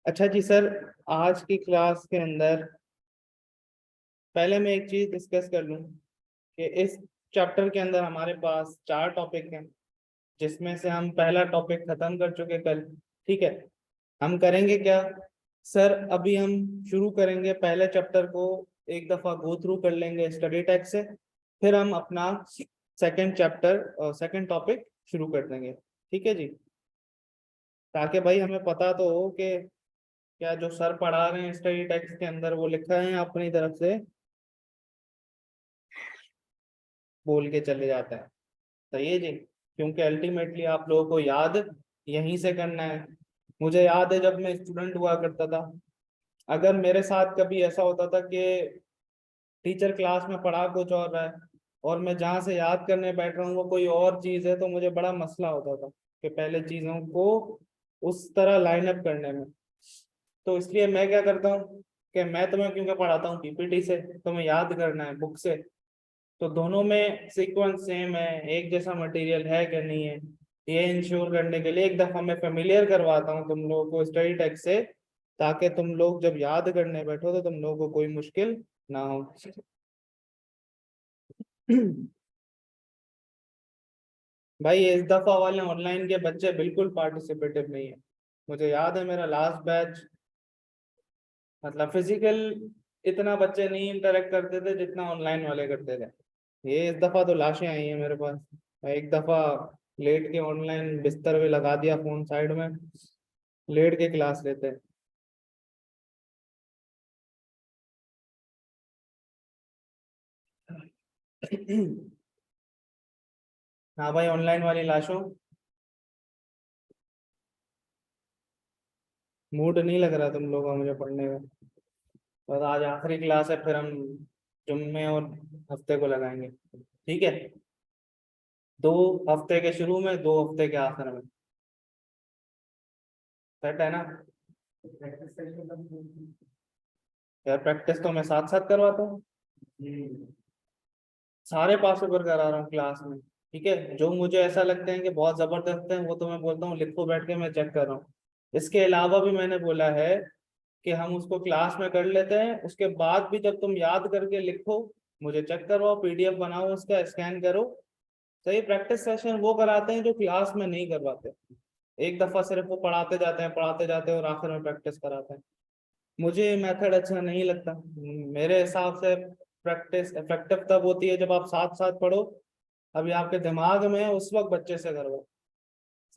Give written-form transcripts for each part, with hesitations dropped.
अच्छा जी सर, आज की क्लास के अंदर पहले मैं एक चीज डिस्कस कर लूं कि इस चैप्टर के अंदर हमारे पास 4 टॉपिक हैं, जिसमें से हम पहला टॉपिक खत्म कर चुके कल। ठीक है, हम करेंगे क्या सर, अभी हम शुरू करेंगे पहले चैप्टर को, एक दफा गो थ्रू कर लेंगे स्टडी टेक्स्ट से, फिर हम अपना सेकंड चैप्टर और सेकंड टॉपिक शुरू कर देंगे। ठीक है जी, ताकि भाई हमें पता तो हो कि क्या जो सर पढ़ा रहे हैं स्टडी टेक्स्ट के अंदर वो लिखा है अपनी तरफ से बोल के चले जाते हैं। सही है जी, क्योंकि अल्टीमेटली आप लोगों को याद यहीं से करना है। मुझे याद है जब मैं स्टूडेंट हुआ करता था, अगर मेरे साथ कभी ऐसा होता था कि टीचर क्लास में पढ़ा कुछ और रहा है और मैं जहाँ से याद करने बैठ रहा हूँ वो कोई और चीज़ है, तो मुझे बड़ा मसला होता था कि पहले चीज़ों को उस तरह लाइन अप करने में। तो इसलिए मैं क्या करता हूँ कि मैं तुम्हें क्योंकि पढ़ाता हूँ पीपीटी से, तुम्हें याद करना है बुक से, तो दोनों में सीक्वेंस सेम है, एक जैसा मटेरियल है कि नहीं है, ये इंश्योर करने के लिए एक दफा मैं फेमिलियर करवाता हूँ तुम लोगों को स्टडी टेक्स्ट से, ताकि तुम लोग जब याद करने बैठो तो तुम लोगों को कोई मुश्किल ना हो। भाई इस दफा वाले ऑनलाइन के बच्चे बिल्कुल पार्टिसिपेटिव नहीं है। मुझे याद है मेरा लास्ट बैच, मतलब फिजिकल इतना बच्चे नहीं इंटरेक्ट करते थे जितना ऑनलाइन वाले करते थे। ये इस दफा तो लाशें आई हैं मेरे पास। एक दफा लेट के ऑनलाइन बिस्तर पे लगा दिया, फोन साइड में, लेट के क्लास लेते हैं। हाँ भाई, ऑनलाइन वाली लाशों, मूड नहीं लग रहा तुम लोगों का मुझे पढ़ने का। बस आज आखिरी क्लास है, फिर हम जुम्मे और हफ्ते को लगाएंगे। ठीक है, 2 हफ्ते के शुरू में, 2 हफ्ते के आखिर में। सेट है ना? यार प्रैक्टिस तो मैं साथ साथ करवाता हूँ, सारे पास पेपर करा रहा हूँ क्लास में। ठीक है, जो मुझे ऐसा लगता है कि बहुत जबरदस्त है वो तो मैं बोलता हूँ लिखो बैठ के, मैं चेक कर रहा हूँ। इसके अलावा भी मैंने बोला है कि हम उसको क्लास में कर लेते हैं, उसके बाद भी जब तुम याद करके लिखो मुझे चेक करवाओ, पीडीएफ बनाओ, उसका स्कैन करो। सही प्रैक्टिस सेशन वो कराते हैं जो क्लास में नहीं करवाते। एक दफा सिर्फ वो पढ़ाते जाते हैं और आखिर में प्रैक्टिस कराते हैं। मुझे मेथड अच्छा नहीं लगता। मेरे हिसाब से प्रैक्टिस इफेक्टिव तब होती है जब आप साथ साथ पढ़ो, अभी आपके दिमाग में है उस वक्त बच्चे से करवाओ।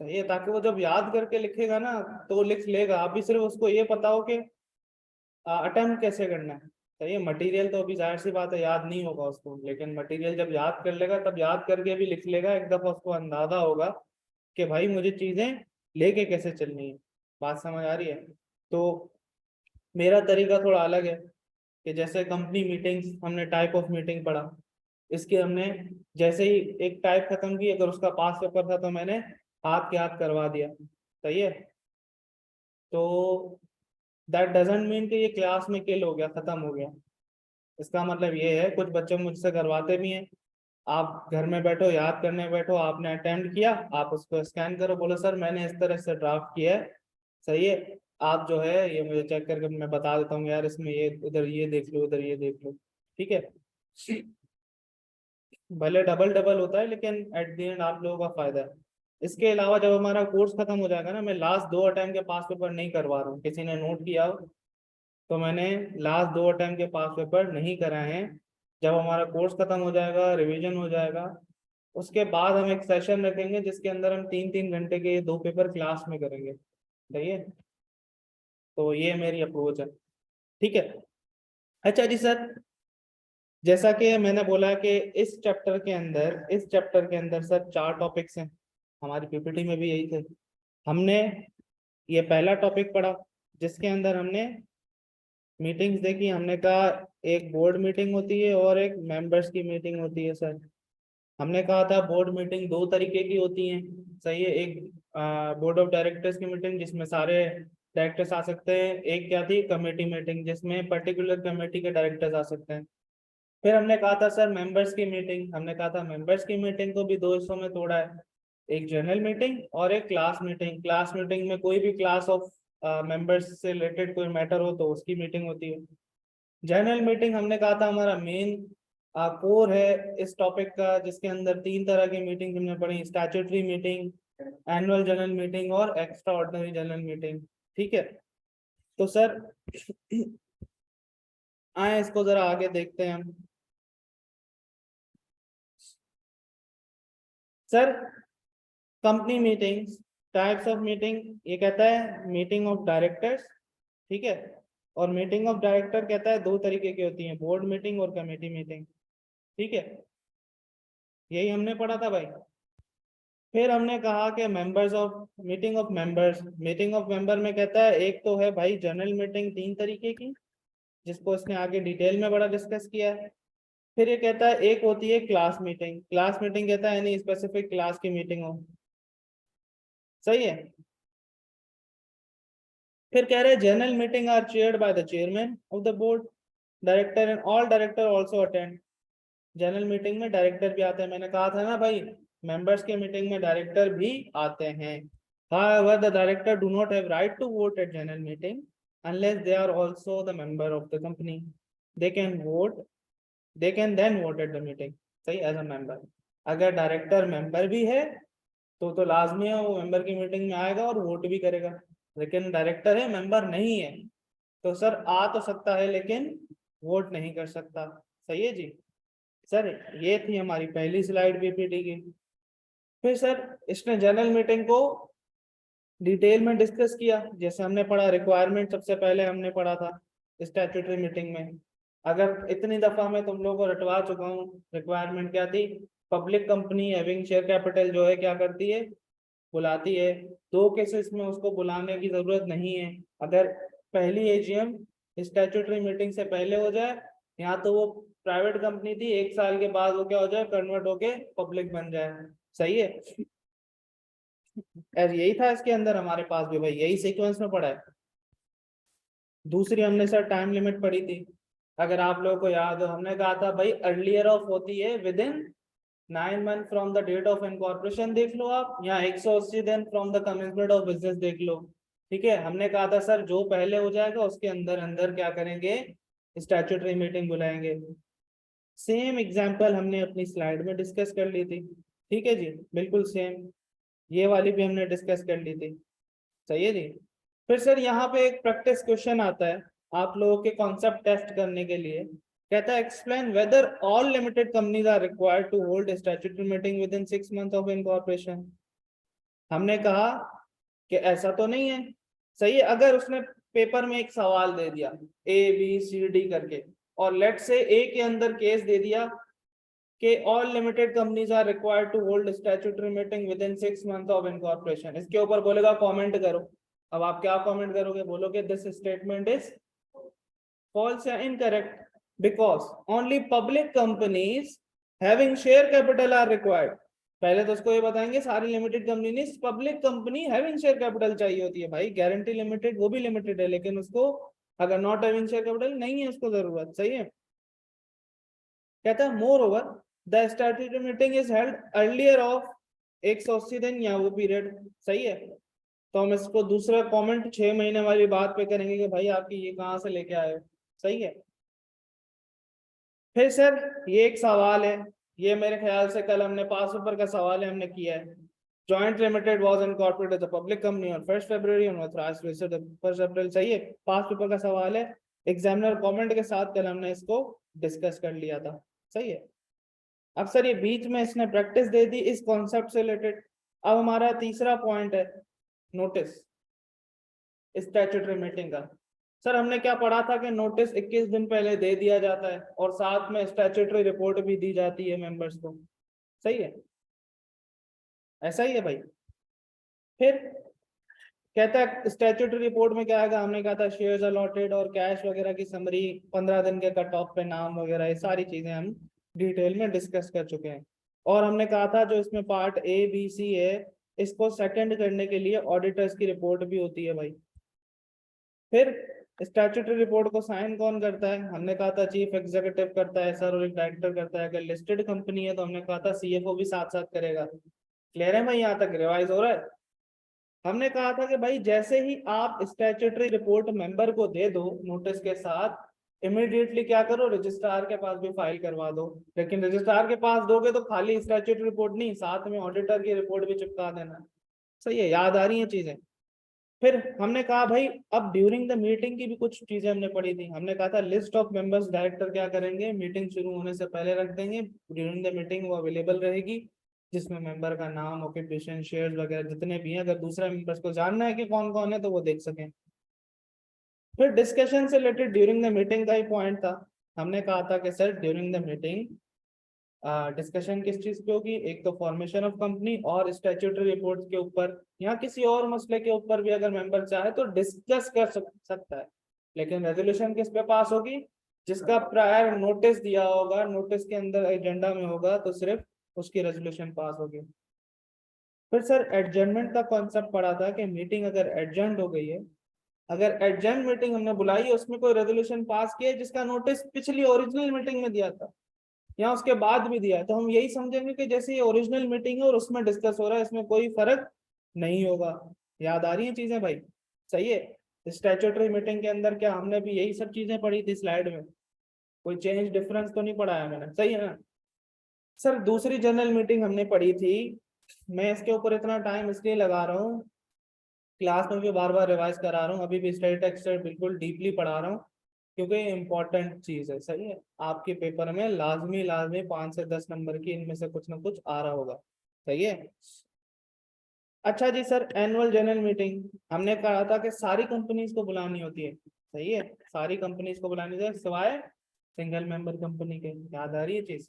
सही है, ताकि वो जब याद करके लिखेगा ना तो वो लिख लेगा। अभी सिर्फ उसको ये पता हो कि अटेम्प्ट कैसे करना है। सही है, मटेरियल तो अभी जाहिर सी बात है याद नहीं होगा उसको, लेकिन मटेरियल जब याद कर लेगा तब याद करके भी लिख लेगा। एक दफा उसको अंदाजा होगा कि भाई मुझे चीजें लेके कैसे चलनी है। बात समझ आ रही है? तो मेरा तरीका थोड़ा अलग है कि जैसे कंपनी मीटिंग्स, हमने टाइप ऑफ मीटिंग पढ़ा, इसके हमने जैसे ही एक टाइप खत्म की, अगर उसका पास पेपर था तो मैंने हाथ के हाथ करवा दिया। सही है, तो दैट डजेंट मीन कि ये क्लास में किल हो गया, खत्म हो गया। इसका मतलब ये है, कुछ बच्चे मुझसे करवाते भी हैं। आप घर में बैठो, याद करने बैठो, आपने अटेम्प्ट किया, आप उसको स्कैन करो, बोलो सर मैंने इस तरह से ड्राफ्ट किया है। सही है, आप जो है ये मुझे चेक करके मैं बता देता हूँ यार, इसमें ये उधर ये देख लो, उधर ये देख लो। ठीक है, भले डबल डबल होता है लेकिन एट द एंड आप लोगों का फायदा है। इसके अलावा जब हमारा कोर्स खत्म हो जाएगा ना, मैं लास्ट 2 अटेम्प्ट के पास पेपर नहीं करवा रहा हूँ, किसी ने नोट किया हो तो मैंने लास्ट 2 अटेम्प्ट के पास पेपर नहीं कराए हैं। जब हमारा कोर्स खत्म हो जाएगा, रिवीजन हो जाएगा, उसके बाद हम एक सेशन रखेंगे जिसके अंदर हम 3-3 घंटे के ये 2 पेपर क्लास में करेंगे। सही है, तो ये मेरी अप्रोच है। ठीक है। अच्छा जी सर, जैसा कि मैंने बोला कि इस चैप्टर के अंदर सर 4 टॉपिक्स हैं, हमारी पीपीटी में भी यही थे। हमने ये पहला टॉपिक पढ़ा जिसके अंदर हमने मीटिंग्स देखी। हमने कहा एक बोर्ड मीटिंग होती है और एक मेंबर्स की मीटिंग होती है सर। हमने कहा था बोर्ड मीटिंग 2 तरीके की होती हैं। सही है, एक बोर्ड ऑफ डायरेक्टर्स की मीटिंग जिसमें सारे डायरेक्टर्स आ सकते हैं, एक क्या थी कमेटी मीटिंग जिसमें पर्टिकुलर कमेटी के डायरेक्टर्स आ सकते हैं। फिर हमने कहा था सर मेंबर्स की मीटिंग, हमने कहा था मेंबर्स की मीटिंग को भी 2 हिस्सों में तोड़ा है, एक जनरल मीटिंग और एक क्लास मीटिंग। क्लास मीटिंग में कोई भी क्लास ऑफ मेंबर्स से रिलेटेड कोई मैटर हो तो उसकी मीटिंग होती है। जनरल मीटिंग हमने कहा था हमारा मेन कोर है इस टॉपिक का, जिसके अंदर 3 तरह की मीटिंग हमने पढ़ी, statutory meeting, annual general meeting और एक्स्ट्रा ऑर्डिनरी जनरल मीटिंग। ठीक है, तो सर आए इसको जरा आगे देखते हैं हम। Sir company meetings, types of meeting, ये कहता है मीटिंग ऑफ डायरेक्टर्स। ठीक है, और मीटिंग ऑफ डायरेक्टर कहता है 2 तरीके की होती है, बोर्ड मीटिंग और कमेटी मीटिंग। ठीक है, यही हमने पढ़ा था भाई। फिर हमने कहा कि members of meeting of members, meeting of member में कहता है एक तो है भाई जनरल मीटिंग 3 तरीके की, जिसको इसने आगे डिटेल में बड़ा डिस्कस किया है। फिर ये कहता है एक होती है क्लास मीटिंग, क्लास मीटिंग कहता है यानी स्पेसिफिक क्लास की मीटिंग हो। सही है। फिर कह रहे हैं general meeting are chaired by the chairman of the board director and all director also attend. General meeting में डायरेक्टर भी आते हैं, मैंने कहा था ना भाई मेंबर्स के मीटिंग में डायरेक्टर भी आते हैं। However, the director do not have right to vote at general meeting unless they are also the member of the company. They can vote, they can then vote at the meeting. सही, as a member. अगर director member भी है तो लाजमी है वो member की meeting में आएगा और वोट भी करेगा। लेकिन डायरेक्टर है, मेंबर नहीं है, तो सर आ तो सकता है लेकिन वोट नहीं कर सकता। सही है जी। सर ये थी हमारी पहली स्लाइड पीपीटी की। फिर सर इसने जनरल मीटिंग को डिटेल में डिस्कस किया, जैसे हमने पढ़ा रिक्वायरमेंट सबसे पहले हमने पढ़ा था स्टैट्यूटरी मीटिंग में। अगर इतनी दफा मैं तुम लोगों को रटवा चुका हूँ, रिक्वायरमेंट क्या थी, public company having share capital जो है क्या करती है, बुलाती है। 2 केसेस में उसको बुलाने की जरूरत नहीं है, अगर पहली एजीएम स्टैट्यूटरी मीटिंग से पहले हो जाए, या तो वो प्राइवेट कंपनी थी 1 साल के बाद वो क्या हो जाए, कन्वर्ट होके पब्लिक बन जाए। सही है, और यही था इसके अंदर हमारे पास भी भाई, यही सीक्वेंस में पड़ा है। दूसरी हमने सर टाइम लिमिट पढ़ी थी, अगर आप लोगों को याद हो हमने कहा था भाई अर्लियर ऑफ होती है within 9 month from the date of incorporation देख लो आप, या 180 दिन from the commencement of business देख लो। ठीक है, हमने कहा था सर जो पहले हो जाएगा उसके अंदर अंदर क्या करेंगे, स्टैट्यूटरी मीटिंग बुलाएंगे। सेम एग्जांपल हमने अपनी स्लाइड में डिस्कस कर ली थी। ठीक है जी, बिल्कुल सेम, ये वाली भी हमने डिस्कस कर ली थी। सही है जी। फिर सर यहाँ पे एक प्रैक्टिस क्वेश्चन आता है आप लोगों के कॉन्सेप्ट टेस्ट करने के लिए, कहता है explain whether all limited companies are required to hold statutory meeting within 6 month of incorporation. हमने कहा कि ऐसा तो नहीं है। सही है, अगर उसने पेपर में एक सवाल दे दिया ABCD करके, और लेट से ए के अंदर केस दे दिया कि all limited companies are required to hold statutory meeting within 6 month of incorporation, इसके ऊपर बोलेगा कमेंट करो। अब आप क्या कमेंट करोगे, बोलोगे दिस स्टेटमेंट इज फॉल्स या incorrect because only public companies having share capital R required. पहले तो उसको ये बताएंगे सारी लिमिटेड कंपनी नहीं, public company having share capital चाहिए होती है भाई, गारंटी लिमिटेड वो भी लिमिटेड है लेकिन उसको अगर नॉट हैविंग शेयर कैपिटल नहीं है उसको जरूरत। सही है, कहता है more over the statutory meeting is held earlier of 180 दिन या वो पीरियड। सही है, तो हम इसको दूसरा कमेंट 6 महीने वाली बात पे करेंगे कि भाई आपकी ये कहाँ से लेके आए हो। सही है। फिर सर ये एक सवाल है, ये मेरे ख्याल से कल हमने पास पेपर का सवाल है हमने किया है, joint limited was incorporated as a public company on 1 February और authorised to issue the 1 April. सही है, पास पेपर का सवाल है, एग्जामिनर कमेंट के साथ कल हमने इसको डिस्कस कर लिया था। सही है। अब सर ये बीच में इसने प्रैक्टिस दे दी इस कॉन्सेप्ट से रिलेटेड। अब हमारा तीसरा पॉइंट है नोटिस स्टैट्यूटरी मीटिंग का। सर हमने क्या पढ़ा था कि नोटिस 21 दिन पहले दे दिया जाता है और साथ में स्टैट्यूटरी रिपोर्ट भी दी जाती है मेंबर्स को। सही है, ऐसा ही है भाई। फिर कहता है स्टैट्यूटरी रिपोर्ट में क्या आएगा, हमने कहा था शेयर्स अलॉटेड और कैश वगैरह की समरी, 15 दिन के कट ऑफ पे नाम वगैरह, ये सारी चीजें हम डिटेल में डिस्कस कर चुके हैं। और हमने कहा था जो इसमें पार्ट ABC है इसको सेकंड करने के लिए ऑडिटर्स की रिपोर्ट भी होती है भाई। फिर स्टैट्यूटरी रिपोर्ट को साइन कौन करता है, हमने कहा था चीफ एग्जीक्यूटिव करता है सर, और एक डायरेक्टर करता है। अगर लिस्टेड कंपनी है तो हमने कहा था CFO भी साथ साथ करेगा। क्लियर है भाई, यहाँ तक रिवाइज हो रहा है। हमने कहा था कि भाई जैसे ही आप स्टैट्यूटरी रिपोर्ट मेंबर को दे दो नोटिस के साथ, इमीडिएटली क्या करो, रजिस्ट्रार के पास भी फाइल करवा दो। लेकिन रजिस्ट्रार के पास दोगे तो खाली स्टैट्यूटरी रिपोर्ट नहीं, साथ में ऑडिटर की रिपोर्ट भी चिपका देना। सही है, याद आ रही है चीजें। फिर हमने कहा भाई अब ड्यूरिंग द मीटिंग की भी कुछ चीजें हमने पढ़ी थी। हमने कहा था लिस्ट ऑफ मेंबर्स डायरेक्टर क्या करेंगे, मीटिंग शुरू होने से पहले रख देंगे, ड्यूरिंग द मीटिंग वो अवेलेबल रहेगी, जिसमें मेंबर का नाम, ऑक्यूपेशन, शेयर्स वगैरह जितने भी हैं, अगर दूसरे मेंबर्स को जानना है कि कौन कौन है तो वो देख सकें। फिर डिस्कशन से रिलेटेड ड्यूरिंग द मीटिंग का ही पॉइंट था। हमने कहा था कि sir during the meeting discussion किस चीज पे होगी, एक तो फॉर्मेशन ऑफ कंपनी और स्टैट्यूटरी रिपोर्ट के ऊपर, या किसी और मसले के ऊपर भी अगर मेंबर चाहे तो डिस्कस कर सकता है। लेकिन रेजोल्यूशन किस पे पास होगी, जिसका प्रायर नोटिस दिया होगा, नोटिस के अंदर एजेंडा में होगा, तो सिर्फ उसकी रेजोल्यूशन पास होगी। फिर सर एडजर्नमेंट का कॉन्सेप्ट पढ़ा था कि मीटिंग अगर एडजर्न हो गई है, अगर एडजर्न मीटिंग हमने बुलाई है, उसमें कोई रेजोल्यूशन पास किया है जिसका नोटिस पिछली ओरिजिनल मीटिंग में दिया था या उसके बाद भी दिया है, तो हम यही समझेंगे कि जैसे ये ओरिजिनल मीटिंग है और उसमें डिस्कस हो रहा है, इसमें कोई फर्क नहीं होगा। याद आ रही है चीजें भाई? सही है। स्टैट्यूटरी मीटिंग के अंदर क्या हमने भी यही सब चीजें पढ़ी थी स्लाइड में, कोई चेंज डिफरेंस तो नहीं पढ़ाया मैंने, सही है ना? सर दूसरी जनरल मीटिंग हमने पढ़ी थी, मैं इसके ऊपर इतना टाइम इसलिए लगा रहा हूँ, क्लास में भी बार बार रिवाइज करा रहा हूँ, अभी भी स्टडी टेक्स्ट बिल्कुल डीपली पढ़ा रहा हूँ, क्योंकि इम्पोर्टेंट चीज है। सही है, आपके पेपर में लाजमी लाजमी 5 से 10 नंबर की इनमें से कुछ ना कुछ आ रहा होगा। सही है। अच्छा जी सर, एनुअल जनरल मीटिंग हमने कहा था कि सारी कंपनीज को बुलानी होती है। सही है, सारी कंपनीज को बुलानी है सिवाय सिंगल मेंबर कंपनी के। याद आ रही है चीज?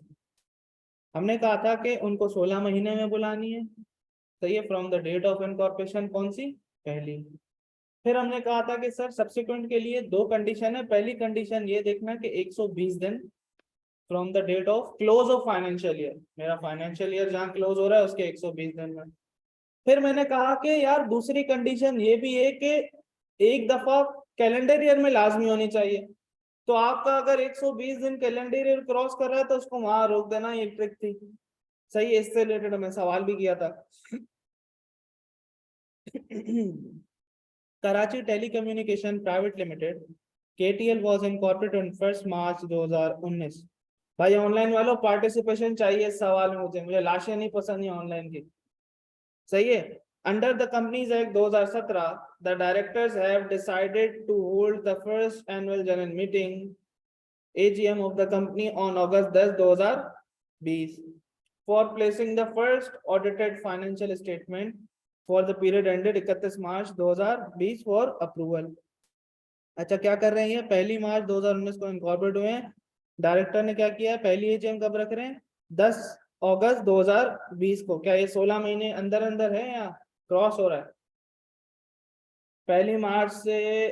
हमने कहा था कि उनको 16 महीने में बुलानी है। सही है, from the date of incorporation, कौन सी, पहली। फिर हमने कहा था कि सर सब्सिक्वेंट के लिए दो कंडीशन है। पहली कंडीशन ये देखना कि 120 दिन from the date of close of financial year, मेरा फाइनेंशियल ईयर जहां क्लोज हो रहा है उसके 120 दिन में। फिर मैंने कहा कि यार दूसरी कंडीशन ये भी है कि एक दफा कैलेंडर ईयर में लाजमी होनी चाहिए। तो आपका अगर 120 दिन कैलेंडर ईयर क्रॉस कर रहा है तो उसको वहां रोक देना, ये ट्रिक थी। सही है, इससे रिलेटेड मैं सवाल भी किया था। Karachi Telecommunication Private Limited KTL was incorporated on 1st March 2019। भाई ऑनलाइन वालों पार्टिसिपेशन चाहिए इस सवाल में, मुझे लाशें नहीं पसंद है ऑनलाइन की। सही है। Under the companies act 2017 the directors have decided to hold the first annual general meeting AGM of the company on August 10, 2020 for placing the first audited financial statement for the period ended 31 March 2020 for approval। अच्छा क्या कर रहे हैं ये, 1 मार्च 2019 को incorporate हुए हैं। Director ने क्या किया है, पहली एजीएम कब रख रहे हैं, 10 अगस्त 2020 को। क्या ये 16 महीने अंदर अंदर है या क्रॉस हो रहा है? 1 मार्च से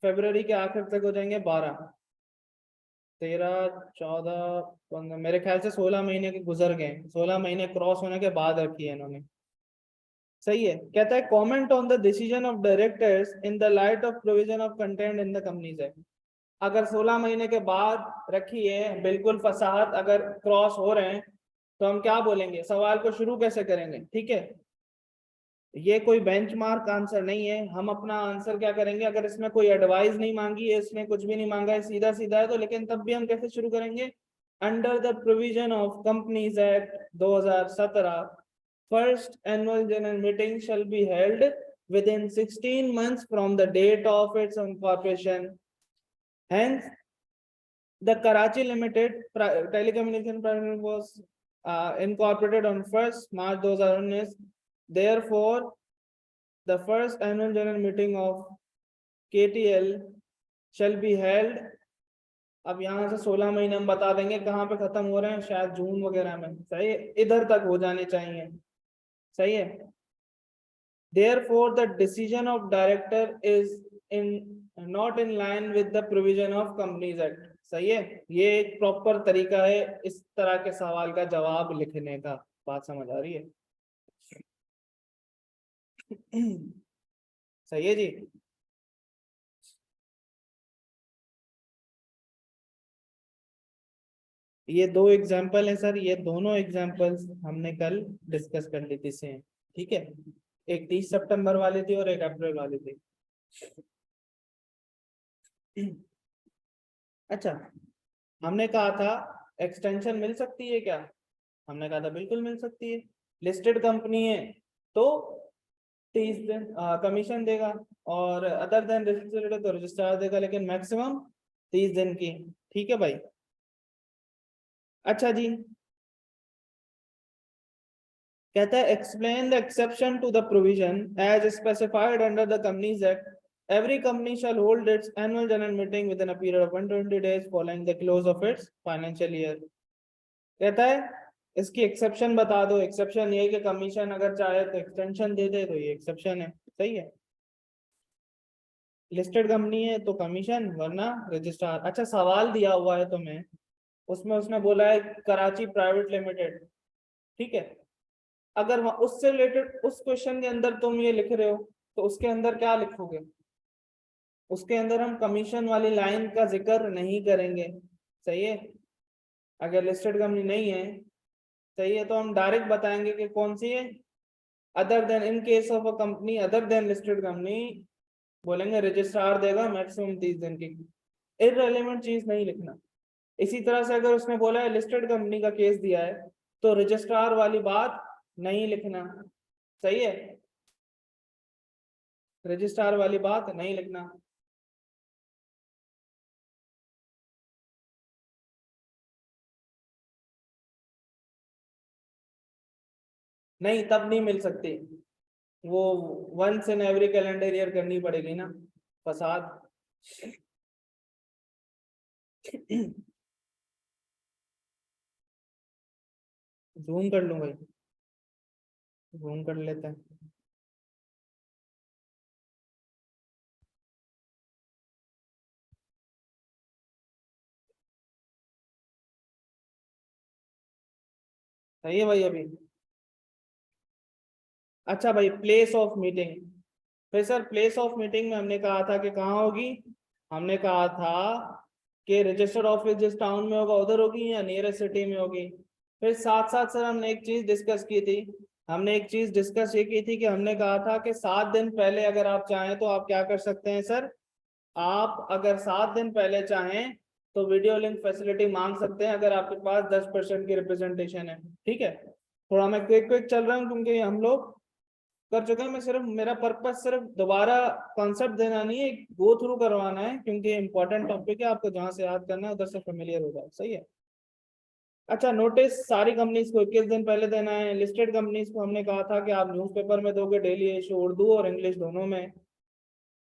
फरवरी के आखिर तक हो जाएंगे 12, 13, 14, 15, मेरे ख्याल से 16 महीने के गुजर गए। 16 महीने क्रॉस होने के बाद रखी है इन्होंने। सही है। कहता है comment on the decision of directors in the light of provision of content in the companies act. अगर 16 महीने के बाद रखी है, बिल्कुल फसाहत अगर क्रॉस हो रहे हैं, तो हम क्या बोलेंगे, सवाल को शुरू कैसे करेंगे? ठीक है, ये कोई बेंचमार्क आंसर नहीं है, हम अपना आंसर क्या करेंगे, अगर इसमें कोई एडवाइस नहीं मांगी है, इसने कुछ भी नहीं मांगा है, सीधा सीधा है, तो लेकिन तब भी हम कैसे शुरू करेंगे, under the provision of companies act 2017 first annual general meeting shall be held within 16 months from the date of its incorporation। Hence, the Karachi Limited Telecommunication Private was incorporated on 1st March 2019। Therefore, the first annual general meeting of KTL shall be held। अब यहाँ से 16 महीने हम बता देंगे कहाँ पे खत्म हो रहे हैं, शायद जून वगैरह में। सही है, इधर तक हो जाने चाहिए। सही है। Therefore, the decision of director is in not in line with the provision of Companies Act। सही है, ये एक प्रॉपर तरीका है इस तरह के सवाल का जवाब लिखने का। बात समझ आ रही है? सही है जी। ये दो एग्जाम्पल है सर, ये दोनों एग्जाम्पल्स हमने कल डिस्कस कर ली थी सेम। ठीक है, एक 30 सितंबर वाली थी और एक अप्रैल वाली थी। अच्छा, हमने कहा था एक्सटेंशन मिल सकती है क्या? हमने कहा था बिल्कुल मिल सकती है। लिस्टेड कंपनी है तो 30 दिन कमीशन देगा, और अदर देन रजिस्टर्ड तो रजिस्ट्रार देगा, लेकिन मैक्सिमम 30 दिन की। ठीक है भाई। अच्छा जी, कहता है explain the exception to the provision as specified under the companies act. Every company shall hold its annual general meeting within a period of 120 days following the close of its financial year. कहता है इसकी exception बता दो। Exception ये है कि commission अगर चाहे तो एक्सटेंशन दे दे, तो ये एक्सेप्शन है। सही है। लिस्टेड कंपनी है तो कमीशन, वरना रजिस्ट्रार। अच्छा, सवाल दिया हुआ है तुम्हें, उसमें उसने बोला है कराची प्राइवेट लिमिटेड। ठीक है, अगर उससे रिलेटेड उस क्वेश्चन के अंदर तुम ये लिख रहे हो, तो उसके अंदर क्या लिखोगे? उसके अंदर हम कमीशन वाली लाइन का जिक्र नहीं करेंगे। सही है। अगर लिस्टेड कंपनी नहीं है, सही है, तो हम डायरेक्ट बताएंगे कि कौन सी है। Other than, in case of a company other than listed company, बोलेंगे रजिस्ट्रार देगा मैक्सिमम 30 दिन की। इररिलेवेंट चीज नहीं लिखना। इसी तरह से अगर उसने बोला है लिस्टेड कंपनी का केस दिया है, तो रजिस्ट्रार वाली बात नहीं लिखना। सही है, रजिस्ट्रार वाली बात नहीं लिखना। नहीं, तब नहीं मिल सकती वो, once in every calendar year करनी पड़ेगी ना, फसाद। जूम कर लूं भाई? जूम कर लेते हैं। सही है भाई अभी। अच्छा भाई, प्लेस ऑफ मीटिंग। फिर सर प्लेस ऑफ मीटिंग में हमने कहा था कि कहाँ होगी? हमने कहा था कि रजिस्टर्ड ऑफिस जिस टाउन में होगा उधर होगी, या नियरेस्ट सिटी में होगी। फिर साथ साथ सर हमने एक चीज डिस्कस की थी। हमने एक चीज डिस्कस ये की थी कि हमने कहा था कि 7 दिन पहले अगर आप चाहें तो आप क्या कर सकते हैं सर? आप अगर 7 दिन पहले चाहें तो वीडियो लिंक फैसिलिटी मांग सकते हैं, अगर आपके पास 10% की रिप्रेजेंटेशन है। ठीक है, थोड़ा मैं क्विक क्विक चल रहा हूँ क्योंकि हम लोग कर चुके हैं। मैं सिर्फ, मेरा पर्पस सिर्फ दोबारा कॉन्सेप्ट देना नहीं है, गो थ्रू करवाना है, क्योंकि इंपॉर्टेंट टॉपिक है, आपको जहां से याद करना है उधर से फेमिलियर हो जाए। सही है। अच्छा, नोटिस सारी कंपनीज को 21 दिन पहले देना है। लिस्टेड कंपनीज को हमने कहा था कि आप न्यूज़पेपर में दोगे, डेली इशू, उर्दू और इंग्लिश दोनों में।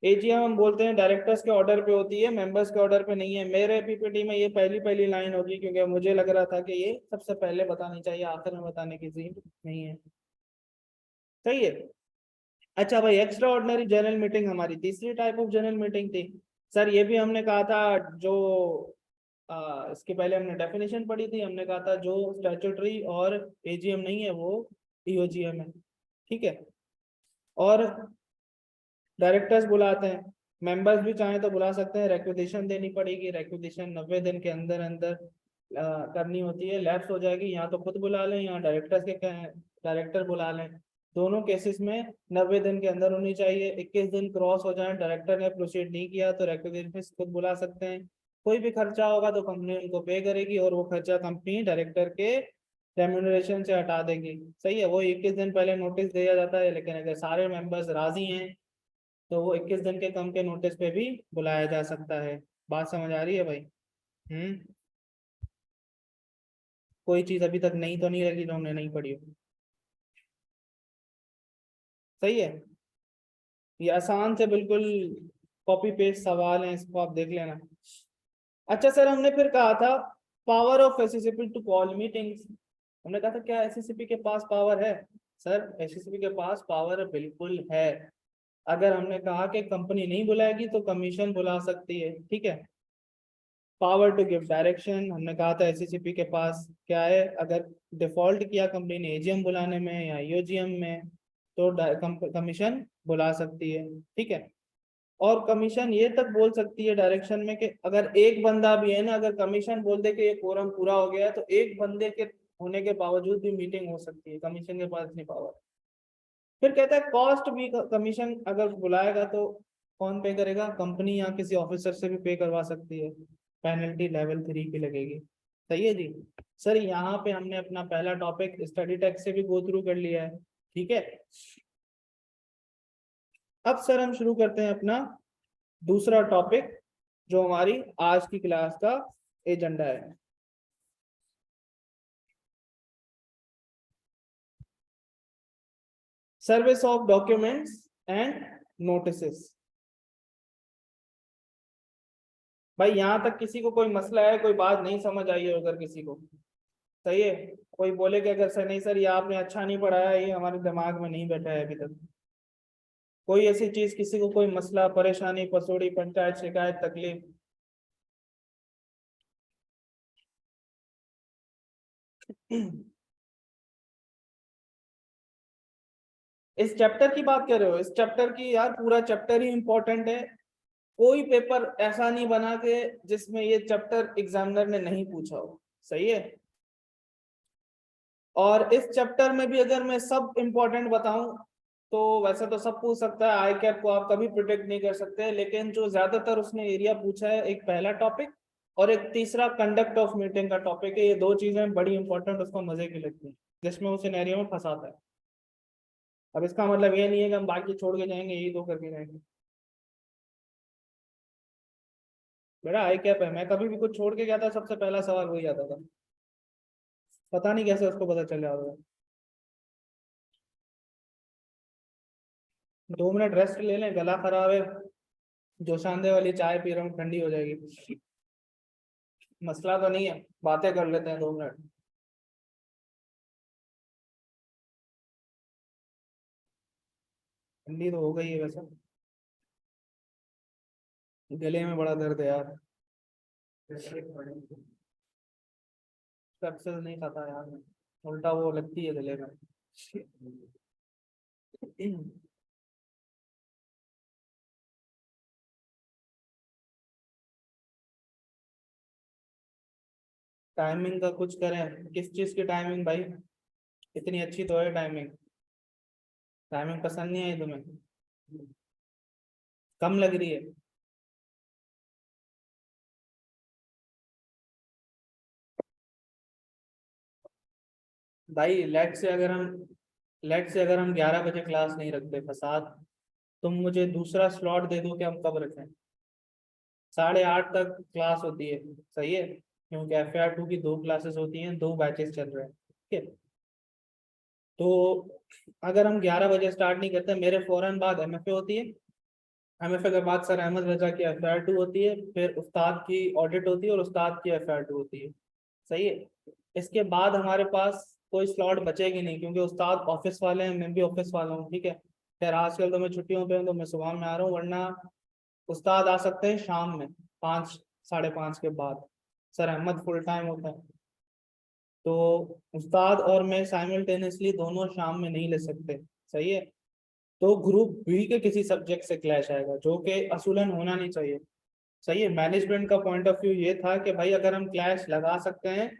एजीएम हम बोलते हैं डायरेक्टर्स के ऑर्डर पे होती है, मेंबर्स के ऑर्डर पे नहीं है। मेरे पीपीटी में ये पहली पहली लाइन होगी, क्योंकि मुझे लग रहा था कि ये सबसे पहले बतानी चाहिए, आखिर में बताने की जरूरत नहीं है। सही है। अच्छा भाई, एक्स्ट्रा ऑर्डिनरी जनरल मीटिंग हमारी तीसरी टाइप ऑफ जनरल मीटिंग थी। सर ये भी हमने कहा था, जो इसके पहले हमने डेफिनेशन पढ़ी थी, हमने कहा था जो स्टैट्यूटरी और एजीएम नहीं है वो ईओजीएम है। ठीक है। और डायरेक्टर्स बुलाते हैं, मेंबर्स भी चाहें तो बुला सकते हैं, रेक्विजिशन देनी पड़ेगी। रेक्विजिशन 90 दिन के अंदर अंदर करनी होती है। लैप्स हो जाएगी, या तो खुद बुला लें या डायरेक्टर्स के डायरेक्टर बुला लें। दोनों केसेस में 90 दिन के अंदर होनी चाहिए। 21 दिन क्रॉस हो जाए, डायरेक्टर ने प्रोसीड नहीं किया, तो रेक्विजिशन खुद बुला सकते हैं। कोई भी खर्चा होगा तो कंपनी उनको पे करेगी, और वो खर्चा कंपनी डायरेक्टर के रेम्यूनरेशन से हटा देगी। सही है, वो 21 दिन पहले नोटिस दिया जाता है, लेकिन अगर सारे मेंबर्स राजी हैं तो वो 21 दिन के कम के नोटिस पे भी बुलाया जा सकता है। बात समझ आ रही है भाई? हम्म। कोई चीज अभी तक नहीं तो नहीं लगी जो हमने नहीं पढ़ी हो? सही है। ये आसान से बिल्कुल कॉपी पेस्ट सवाल है, इसको आप देख लेना। अच्छा सर, हमने फिर कहा था power of S S C P to call meetings. हमने कहा था क्या एसएससीपी के पास पावर है? सर एसएससीपी के पास पावर बिल्कुल है। अगर हमने कहा कि कंपनी नहीं बुलाएगी तो कमीशन बुला सकती है। ठीक है। पावर टू गिव डायरेक्शन, हमने कहा था एससीसीपी के पास क्या है, अगर डिफॉल्ट किया कंपनी ने एजीएम बुलाने में या ईओजीएम में, तो कमीशन बुला सकती है। ठीक है। और कमीशन ये तक बोल सकती है डायरेक्शन में कि अगर एक बंदा भी है ना, अगर कमीशन बोल दे कि ये कोरम पूरा हो गया है, तो एक बंदे के होने के बावजूद भी मीटिंग हो सकती है। कमीशन के पास नहीं पावर। फिर कहता है कॉस्ट भी कमीशन अगर बुलाएगा तो कौन पे करेगा, कंपनी या किसी ऑफिसर से भी पे करवा सकती है, पेनल्टी लेवल 3 की लगेगी। सही है जी। सर यहाँ पे हमने अपना पहला टॉपिक स्टडी टैक्स से भी गो थ्रू कर लिया है, ठीक है। अब सर हम शुरू करते हैं अपना दूसरा टॉपिक जो हमारी आज की क्लास का एजेंडा है। Service of documents and notices. भाई यहाँ तक किसी को कोई मसला है, कोई बात नहीं समझ आई है अगर किसी को? सही है। कोई बोले कि अगर सर नहीं सर ये आपने अच्छा नहीं पढ़ाया, ये हमारे दिमाग में नहीं बैठा है अभी तक, कोई ऐसी चीज किसी को कोई मसला परेशानी पसौड़ी पंचायत शिकायत तकलीफ? इस चैप्टर की बात कर रहे हो? इस चैप्टर की यार पूरा चैप्टर ही इंपॉर्टेंट है। कोई पेपर ऐसा नहीं बना के जिसमें ये चैप्टर एग्जामिनर ने नहीं पूछा हो। सही है। और इस चैप्टर में भी अगर मैं सब इंपॉर्टेंट बताऊं तो वैसे तो सब पूछ सकता है, आई कैप को आप कभी प्रिडिक्ट नहीं कर सकते, लेकिन जो ज्यादातर उसने एरिया पूछा है, एक पहला टॉपिक और एक तीसरा कंडक्ट ऑफ मीटिंग का टॉपिक है। ये दो चीजें बड़ी इंपॉर्टेंट उसको मजे की लगती है, जिसमें वो सिनेरियो में फंसाता है। अब इसका मतलब ये नहीं है कि हम बाकी छोड़ के जाएंगे, यही दो करके जाएंगे। बेटा आई कैप है, मैं कभी भी कुछ छोड़ के गया था सबसे पहला सवाल वही आता था, पता नहीं कैसे उसको पता चल जाता था। 2 मिनट रेस्ट ले लें, गला खराब है, जोशानदे वाली चाय पी रहा हूँ, ठंडी हो जाएगी। मसला तो नहीं है, बातें कर लेते हैं 2 मिनट। ठंडी तो हो गई है वैसे, गले में बड़ा दर्द है यार, सबसे नहीं खाता यार, उल्टा वो लगती है गले में। टाइमिंग का कुछ करें, किस चीज की टाइमिंग भाई? इतनी अच्छी तो है टाइमिंग, टाइमिंग पसंद नहीं आई तुम्हें? कम लग रही है? भाई लेट से अगर हम 11 बजे क्लास नहीं रखते फसाद, तुम मुझे दूसरा स्लॉट दे दो कि हम कब रखें। 8:30 तक क्लास होती है। सही है, क्योंकि FAR 2 की 2 क्लासेस होती हैं, 2 बैचेस चल रहे हैं, ठीक है। तो अगर हम 11 बजे स्टार्ट नहीं करते, मेरे फौरन बाद MFA होती है, MFA के बाद सर अहमद रजा की FAR 2 होती है, फिर उस्ताद की ऑडिट होती है और उस्ताद की FAR 2 होती है। सही है। इसके बाद हमारे पास कोई स्लॉट बचेगी नहीं, क्योंकि उस्ताद ऑफिस वाले हैं, मैं भी ऑफिस वाला हूँ, ठीक है। खैर आजकल तो मैं छुट्टियों पे हूँ तो मैं सुबह में आ रहा हूँ, वरना उस्ताद आ सकते हैं शाम में 5 साढ़े 5 के बाद। सर अहमद फुल टाइम होता है, तो उस्ताद और मैं साइमल्टेनियसली दोनों शाम में नहीं ले सकते। सही है। तो ग्रुप बी के किसी सब्जेक्ट से क्लैश आएगा, जो कि असूलन होना नहीं चाहिए। सही है। मैनेजमेंट का पॉइंट ऑफ व्यू ये था कि भाई अगर हम क्लैश लगा सकते हैं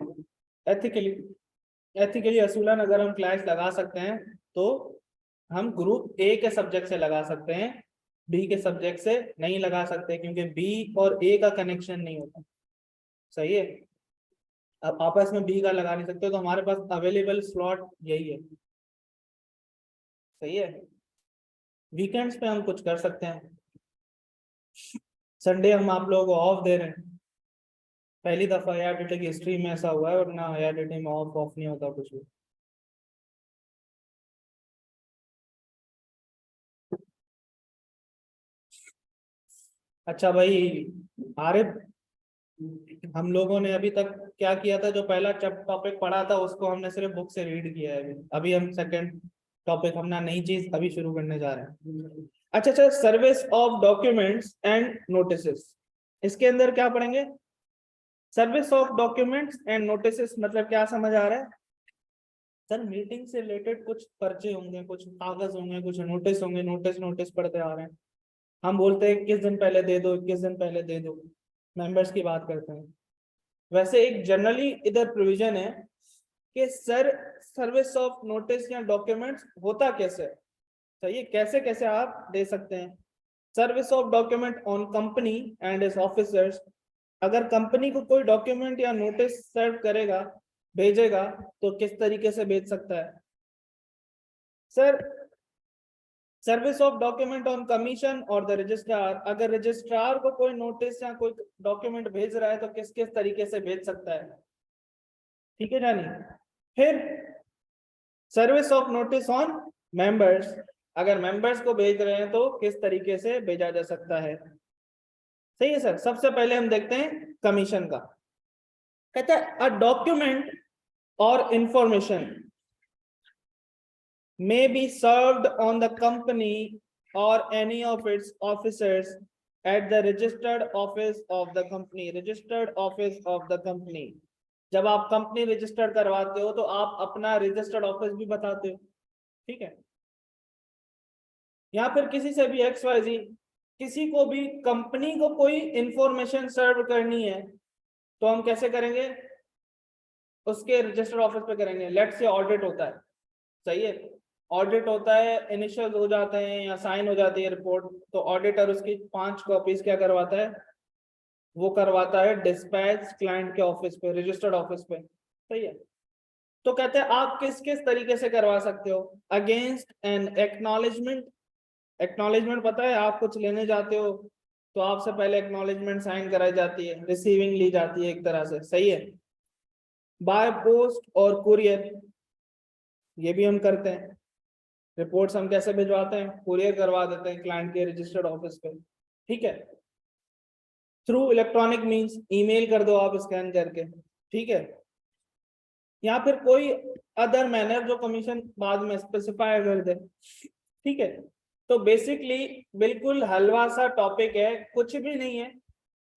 एथिकली, असूलन अगर हम क्लैश लगा सकते हैं तो हम ग्रुप ए के सब्जेक्ट से लगा सकते हैं, बी के सब्जेक्ट से नहीं लगा सकते, क्योंकि बी और ए का कनेक्शन नहीं होता। सही है। अब आपस में बी का लगा नहीं सकते, तो हमारे पास अवेलेबल स्लॉट यही है। सही है। वीकेंड्स पे हम कुछ कर सकते हैं, संडे हम आप लोगों को ऑफ दे रहे हैं। पहली दफा आईआरटीटी की हिस्ट्री में ऐसा हुआ है, वरना आईआरटीटी में ऑफ ऑफ नहीं होता कुछ भी। अच्छा भाई आरिफ, हम लोगों ने अभी तक क्या किया था? जो पहला टॉपिक पढ़ा था उसको हमने सिर्फ बुक से रीड किया है। अभी अभी हम सेकंड टॉपिक, हम नई चीज अभी शुरू करने जा रहे हैं। अच्छा अच्छा, service of documents and notices, इसके अंदर क्या पढ़ेंगे? Service of documents and notices मतलब क्या समझ आ रहा है? सर मीटिंग से रिलेटेड कुछ पर्चे होंगे, कुछ कागज होंगे, कुछ नोटिस होंगे, नोटिस नोटिस पढ़ते आ रहे हैं। हम बोलते हैं 21 दिन पहले दे दो, 21 दिन पहले दे दो, मेंबर्स की बात करते हैं। वैसे एक जनरली इधर प्रोविजन है कि सर सर्विस ऑफ नोटिस या डॉक्यूमेंट्स होता कैसे है? सही है, कैसे कैसे आप दे सकते हैं। Service of document on company and is officers, अगर कंपनी को कोई डॉक्यूमेंट या नोटिस सर्व करेगा, भेजेगा, तो किस तरीके से भेज सकता है। Sir service of document on commission और द रजिस्ट्रार, अगर रजिस्ट्रार को कोई नोटिस या कोई डॉक्यूमेंट भेज रहा है तो किस किस तरीके से भेज सकता है। ठीक है जानी। फिर service of notice on members, अगर मेंबर्स को भेज रहे हैं तो किस तरीके से भेजा जा सकता है। सही है सर। सबसे पहले हम देखते हैं कमीशन का। कहता है अ डॉक्यूमेंट और information may be served on the company or any of its officers at the registered office of the company, registered office of the company। जब आप कंपनी रजिस्टर्ड करवाते हो तो आप अपना रजिस्टर्ड ऑफिस भी बताते हो। ठीक है। या फिर किसी से भी XYZ, किसी को भी कंपनी को कोई इंफॉर्मेशन सर्व करनी है तो हम कैसे करेंगे, उसके रजिस्टर्ड ऑफिस पे करेंगे। लेट से ऑडिट होता है, सही है, ऑडिट होता है, इनिशियल हो जाते हैं या साइन हो जाती है रिपोर्ट, तो ऑडिटर उसकी 5 कॉपीज क्या करवाता है, वो करवाता है डिस्पैच क्लाइंट के ऑफिस पे, रजिस्टर्ड ऑफिस पे। सही है। तो कहते हैं आप किस किस तरीके से करवा सकते हो। अगेंस्ट एन एक्नॉलेजमेंट, एक्नॉलेजमेंट पता है, आप कुछ लेने जाते हो तो आपसे पहले एक्नॉलेजमेंट साइन कराई जाती है, रिसीविंग ली जाती है एक तरह से। सही है। बाय पोस्ट और कुरियर, ये भी हम करते हैं। रिपोर्ट्स हम कैसे भिजवाते हैं, कुरियर करवा देते हैं क्लाइंट के रजिस्टर्ड ऑफिस पे। ठीक है। थ्रू इलेक्ट्रॉनिक मींस, ईमेल कर दो आप स्कैन करके। ठीक है। या फिर कोई अदर मैनर जो कमीशन बाद में स्पेसिफाई कर दे। ठीक है। तो बेसिकली बिल्कुल हलवा सा टॉपिक है, कुछ भी नहीं है,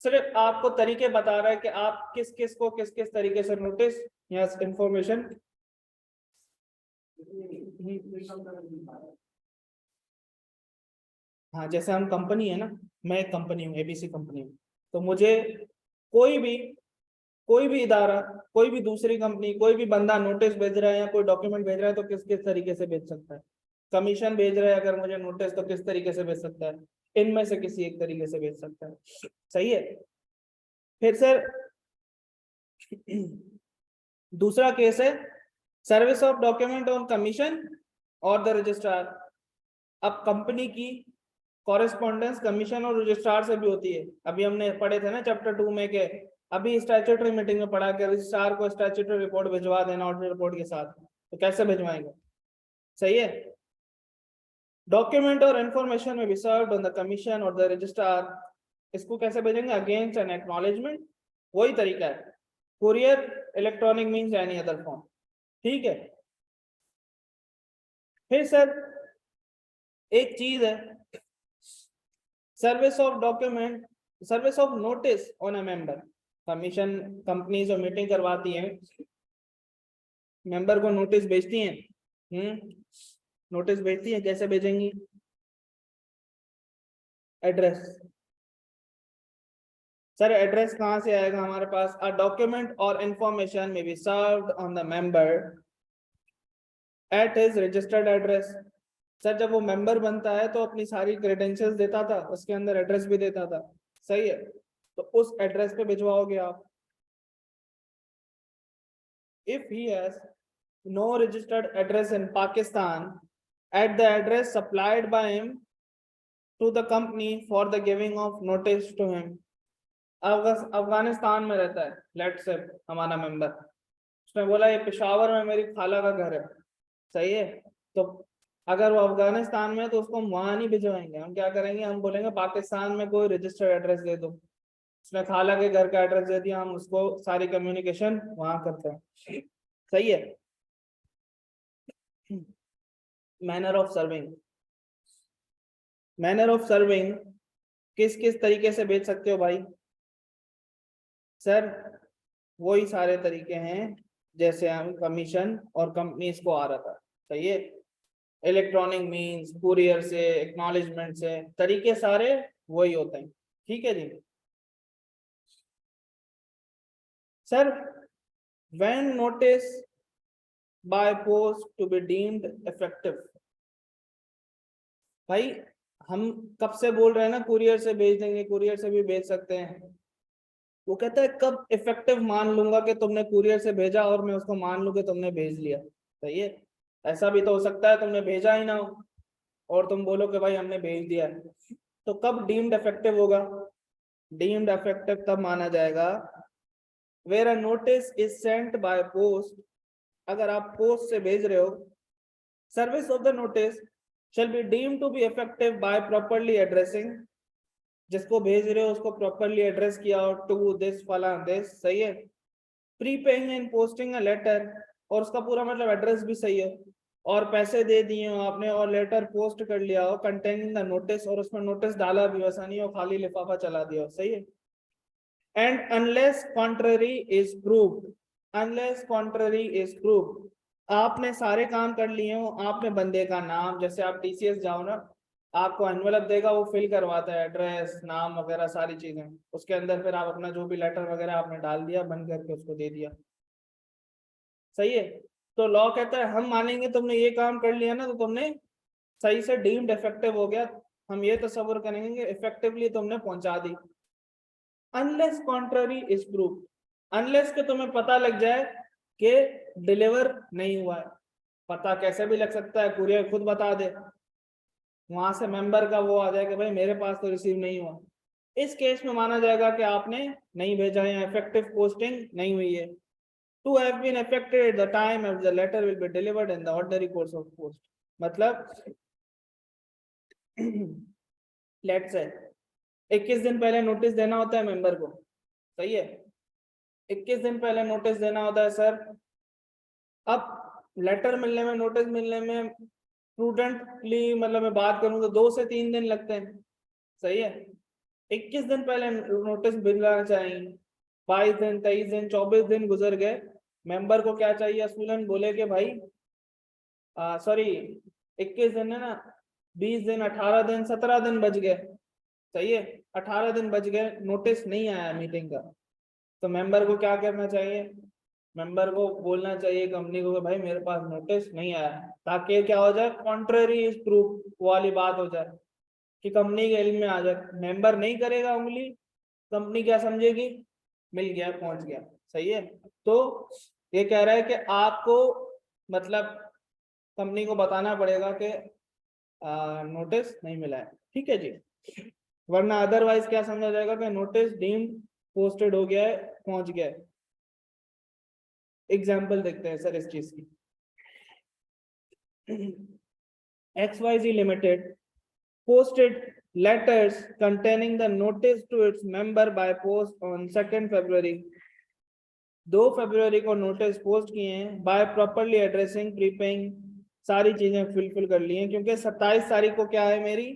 सिर्फ आपको तरीके बता रहा है कि आप किस किस को किस किस तरीके से नोटिस या इंफॉर्मेशन। हाँ, जैसे हम कंपनी है ना, मैं एक कंपनी हूँ, ABC कंपनी हूँ, तो मुझे कोई भी कोई भी इदारा, कोई भी दूसरी कंपनी, कोई भी बंदा नोटिस भेज रहा है या कोई डॉक्यूमेंट भेज रहा है तो किस किस तरीके से भेज सकता है। कमीशन भेज रहा है अगर मुझे नोटिस, तो किस तरीके से भेज सकता है, इनमें से किसी एक तरीके से भेज सकता है। सही है। फिर सर दूसरा केस है service of document on commission और द रजिस्ट्रार। अब कंपनी की कॉरेस्पॉन्डेंस कमीशन और रजिस्ट्रार से भी होती है। अभी हमने पढ़े थे ना चैप्टर 2 में के, अभी स्टैट्यूटरी मीटिंग में पढ़ा के रजिस्ट्रार को स्टैट्यूटरी रिपोर्ट भिजवा देना ऑडिट रिपोर्ट के साथ, तो कैसे भिजवाएंगे। सही है। डॉक्यूमेंट और इंफॉर्मेशन में be served on the commission और द रजिस्ट्रार, इसको कैसे भेजेंगे, अगेंस्ट एन एक्नॉलेजमेंट, वही तरीका है, courier, electronic means any other form. ठीक है। फिर सर एक चीज है, service of document, service of notice on a member. Commission company जो मीटिंग करवाती है, मेंबर को नोटिस भेजती हैं। नोटिस भेजती है, कैसे भेजेंगी, एड्रेस। सर एड्रेस कहाँ से आएगा हमारे पास, अ डॉक्यूमेंट और इंफॉर्मेशन में be served on the member at his registered address. Sir जब वो मेंबर बनता है तो अपनी सारी क्रेडेंशियल्स देता था, उसके अंदर एड्रेस भी देता था। सही है। तो उस एड्रेस पे भिजवाओगे आप। If he has no registered address in Pakistan, at the address supplied by him to the company for the giving of notice to him। Afghanistan में रहता है, लेट से हमारा मेंबर, उसने बोला ये पेशावर में मेरी खाला का घर है। सही है। तो अगर वो अफगानिस्तान में है तो उसको हम वहां नहीं भिजवाएंगे, हम क्या करेंगे, हम बोलेंगे पाकिस्तान में कोई रजिस्टर्ड एड्रेस दे दो। उसने खाला के घर का एड्रेस दे दिया, हम उसको सारी कम्युनिकेशन वहां करते हैं। सही है। Manner of serving, manner of serving किस किस तरीके से भेज सकते हो भाई। सर वही सारे तरीके हैं जैसे हम कमीशन और कंपनीज को आ रहा था। सही है। इलेक्ट्रॉनिक मींस, कुरियर से, एक्नॉलेजमेंट से, तरीके सारे वही होते हैं। ठीक है जी। Sir when notice by post to be deemed effective, भाई हम कब से बोल रहे हैं ना कुरियर से भेज देंगे, कुरियर से भी भेज सकते हैं। वो कहता है कब इफेक्टिव मान लूंगा कि तुमने कुरियर से भेजा और मैं उसको मान लूं कि तुमने भेज लिया। सही है। ऐसा भी तो हो सकता है तुमने भेजा ही ना हो और तुम बोलो कि भाई हमने भेज दिया है। तो कब डीम्ड इफेक्टिव होगा? डीम्ड इफेक्टिव तब माना जाएगा where a notice is sent by post, अगर आप पोस्ट से भेज रहे हो, service of the notice shall be deemed to be effective by properly addressing, जिसको भेज रहे हो उसको प्रॉपरली एड्रेस किया और टू दिस फला दिस। सही है। प्रीपेइंग एंड पोस्टिंग अ लेटर, और उसका पूरा मतलब एड्रेस भी सही है, और पैसे दे दिए हो आपने और लेटर पोस्ट कर लिया हो कंटेनिंग द नोटिस, और उसमें नोटिस डाला भी वैसा नहीं हो खाली लिफाफा चला दिया हो। सही है। And unless contrary is proved, unless contrary is proved, आपने सारे काम कर लिए हो, आपने बंदे का नाम, जैसे आप टीसीएस जाओ ना, आपको एनवेलप देगा, वो फिल करवाता है एड्रेस नाम वगैरह सारी चीजें, उसके अंदर फिर आप अपना जो भी लेटर वगैरह आपने डाल दिया बंद करके उसको दे दिया। सही है। तो लॉ कहता है हम मानेंगे तुमने ये काम कर लिया ना तो तुमने सही से डीम्ड इफेक्टिव हो गया, हम ये तस्वर करेंगे इफेक्टिवली तुमने पहुंचा दी। Unless contrary is proof, unless के तुम्हें पता लग जाए कि डिलीवर नहीं हुआ है। पता कैसे भी लग सकता है, कुरियर खुद बता दे, वहां से मेंबर का वो आ जाए कि भाई मेरे पास तो रिसीव नहीं हुआ। इस केस में माना जाएगा कि आपने नहीं भेजा या इफेक्टिव पोस्टिंग नहीं हुई है। To have been effected at the time of the letter will be delivered in the ordinary course of post, मतलब लेट्स से 21 दिन पहले नोटिस देना होता है मेंबर को। सही है। 21 दिन पहले नोटिस देना होता है सर। अब लेटर मिलने में, नोटिस मिलने में प्रूडेंटली मतलब मैं बात करूं तो 2 से 3 दिन लगते हैं। सही है। 21 दिन पहले नोटिस मिलना चाहिए। 22 दिन, 23 दिन, 24 दिन गुजर गए, मेंबर को क्या चाहिए? असूलन बोले कि भाई सॉरी 21 दिन है ना, 20 दिन, 18 दिन, 17 दिन बच गए। सही है। 18 दिन बच गए, नोटिस नहीं आया मीटिंग का, तो मेंबर को क्या करना चाहिए? मेंबर को बोलना चाहिए कंपनी को कि भाई मेरे पास नोटिस नहीं आया, ताकि क्या हो जाए, कॉन्ट्ररी इज प्रूफ वाली बात हो जाए कि कंपनी के इल्म में आ जाए। मेंबर नहीं करेगा उंगली, कंपनी क्या समझेगी? मिल गया, पहुंच गया। सही है। तो ये कह रहा है कि आपको मतलब कंपनी को बताना पड़ेगा कि नोटिस नहीं मिला है। ठीक है जी। वरना अदरवाइज क्या समझा जाएगा कि नोटिस डीम्ड पोस्टेड हो गया है, पहुंच गया है। एग्जाम्पल देखते हैं सर इस चीज की। XYZ Limited posted letters containing the notice to its member by post on 2nd February, 2 फरवरी को नोटिस पोस्ट किए हैं, बाय प्रॉपरली एड्रेसिंग प्रीपेइंग, सारी चीजें फुलफिल कर ली हैं, क्योंकि 27 तारीख को क्या है मेरी